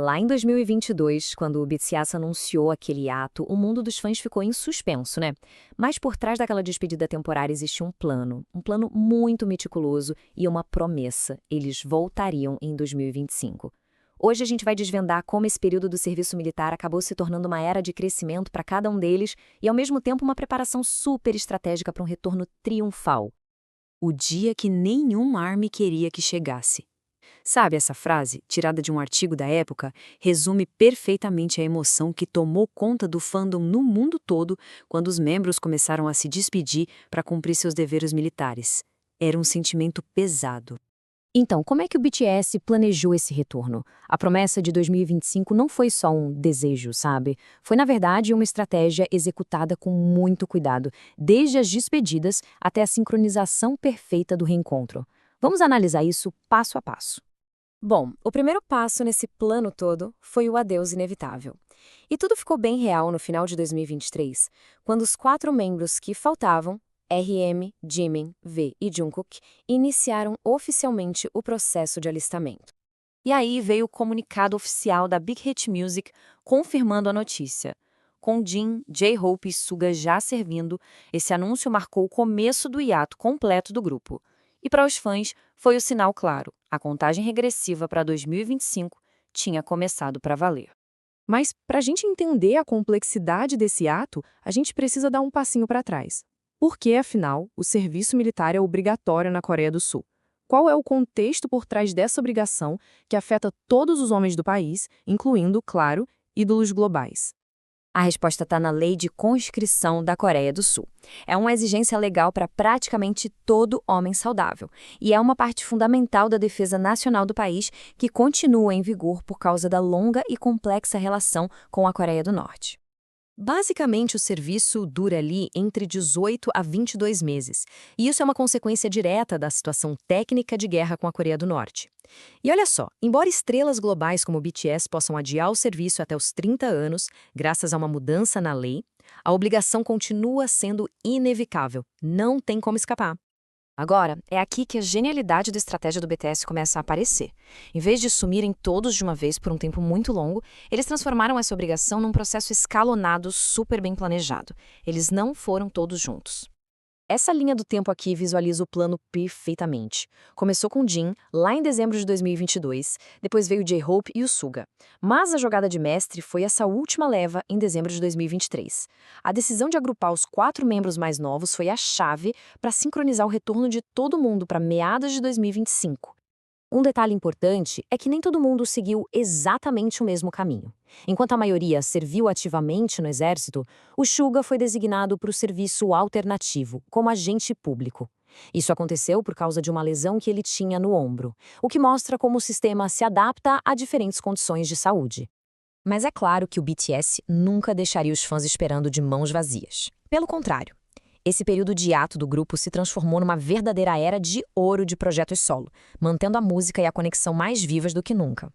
lá em 2022, quando o BTS anunciou aquele hiato, o mundo dos fãs ficou em suspenso, né? Mas por trás daquela despedida temporária existia um plano muito meticuloso e uma promessa: eles voltariam em 2025. Hoje a gente vai desvendar como esse período do serviço militar acabou se tornando uma era de crescimento para cada um deles e, ao mesmo tempo, uma preparação super estratégica para um retorno triunfal. O dia que nenhum ARMY queria que chegasse. Sabe, essa frase, tirada de um artigo da época, resume perfeitamente a emoção que tomou conta do fandom no mundo todo quando os membros começaram a se despedir para cumprir seus deveres militares. Era um sentimento pesado. Então, como é que o BTS planejou esse retorno? A promessa de 2025 não foi só um desejo, sabe? Foi, na verdade, uma estratégia executada com muito cuidado, desde as despedidas até a sincronização perfeita do reencontro. Vamos analisar isso passo a passo. Bom, o primeiro passo nesse plano todo foi o adeus inevitável. E tudo ficou bem real no final de 2023, quando os 4 membros que faltavam, RM, Jimin, V e Jungkook, iniciaram oficialmente o processo de alistamento. E aí veio o comunicado oficial da Big Hit Music confirmando a notícia. Com Jin, J-Hope e Suga já servindo, esse anúncio marcou o começo do hiato completo do grupo. E para os fãs, foi o sinal claro: a contagem regressiva para 2025 tinha começado para valer. Mas, para a gente entender a complexidade desse ato, a gente precisa dar um passinho para trás. Por que, afinal, o serviço militar é obrigatório na Coreia do Sul? Qual é o contexto por trás dessa obrigação que afeta todos os homens do país, incluindo, claro, ídolos globais? A resposta está na Lei de Conscrição da Coreia do Sul. É uma exigência legal para praticamente todo homem saudável e é uma parte fundamental da defesa nacional do país que continua em vigor por causa da longa e complexa relação com a Coreia do Norte. Basicamente, o serviço dura ali entre 18 a 22 meses, e isso é uma consequência direta da situação técnica de guerra com a Coreia do Norte. E olha só, embora estrelas globais como o BTS possam adiar o serviço até os 30 anos, graças a uma mudança na lei, a obrigação continua sendo inevitável, não tem como escapar. Agora, é aqui que a genialidade da estratégia do BTS começa a aparecer. Em vez de sumirem todos de uma vez por um tempo muito longo, eles transformaram essa obrigação num processo escalonado super bem planejado. Eles não foram todos juntos. Essa linha do tempo aqui visualiza o plano perfeitamente. Começou com Jin, lá em dezembro de 2022, depois veio J-Hope e o Suga. Mas a jogada de mestre foi essa última leva em dezembro de 2023. A decisão de agrupar os 4 membros mais novos foi a chave para sincronizar o retorno de todo mundo para meados de 2025. Um detalhe importante é que nem todo mundo seguiu exatamente o mesmo caminho. Enquanto a maioria serviu ativamente no exército, o Suga foi designado para o serviço alternativo, como agente público. Isso aconteceu por causa de uma lesão que ele tinha no ombro, o que mostra como o sistema se adapta a diferentes condições de saúde. Mas é claro que o BTS nunca deixaria os fãs esperando de mãos vazias. Pelo contrário. Esse período de hiato do grupo se transformou numa verdadeira era de ouro de projetos solo, mantendo a música e a conexão mais vivas do que nunca.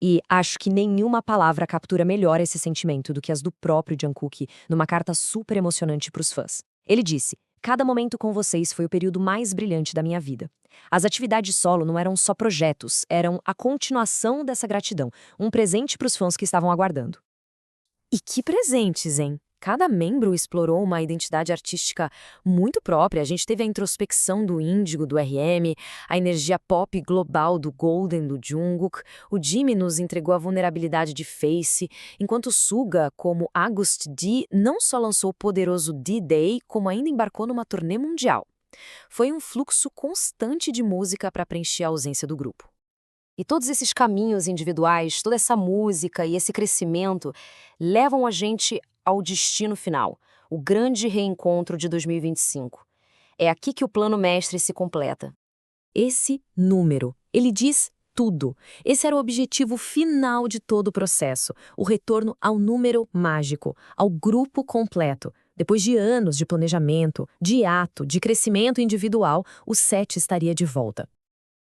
E acho que nenhuma palavra captura melhor esse sentimento do que as do próprio Jungkook numa carta super emocionante para os fãs. Ele disse: "Cada momento com vocês foi o período mais brilhante da minha vida. As atividades solo não eram só projetos, eram a continuação dessa gratidão, um presente para os fãs que estavam aguardando." E que presentes, hein? Cada membro explorou uma identidade artística muito própria. A gente teve a introspecção do Índigo, do RM, a energia pop global do Golden, do Jungkook. O Jimin nos entregou a vulnerabilidade de Face, enquanto o Suga, como August D, não só lançou o poderoso D-Day, como ainda embarcou numa turnê mundial. Foi um fluxo constante de música para preencher a ausência do grupo. E todos esses caminhos individuais, toda essa música e esse crescimento levam a gente ao destino final, o grande reencontro de 2025. É aqui que o plano mestre se completa. Esse número, ele diz tudo. Esse era o objetivo final de todo o processo, o retorno ao número mágico, ao grupo completo. Depois de anos de planejamento, de hiato, de crescimento individual, o 7 estaria de volta.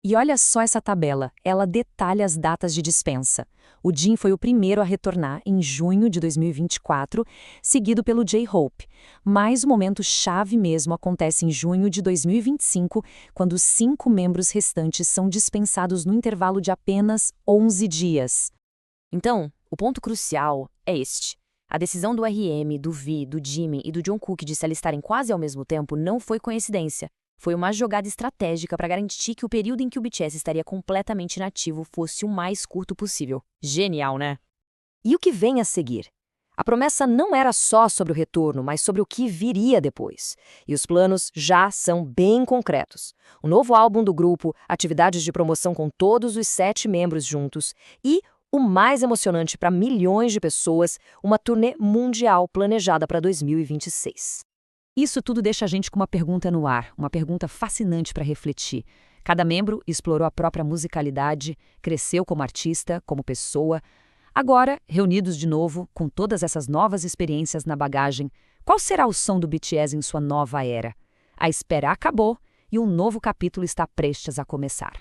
E olha só essa tabela, ela detalha as datas de dispensa. O Jin foi o primeiro a retornar em junho de 2024, seguido pelo J-Hope. Mas o momento chave mesmo acontece em junho de 2025, quando os 5 membros restantes são dispensados no intervalo de apenas 11 dias. Então, o ponto crucial é este. A decisão do RM, do V, do Jimin e do Jungkook de se alistarem quase ao mesmo tempo não foi coincidência. Foi uma jogada estratégica para garantir que o período em que o BTS estaria completamente inativo fosse o mais curto possível. Genial, né? E o que vem a seguir? A promessa não era só sobre o retorno, mas sobre o que viria depois. E os planos já são bem concretos. O novo álbum do grupo, atividades de promoção com todos os 7 membros juntos e, o mais emocionante para milhões de pessoas, uma turnê mundial planejada para 2026. Isso tudo deixa a gente com uma pergunta no ar, uma pergunta fascinante para refletir. Cada membro explorou a própria musicalidade, cresceu como artista, como pessoa. Agora, reunidos de novo, com todas essas novas experiências na bagagem, qual será o som do BTS em sua nova era? A espera acabou e um novo capítulo está prestes a começar.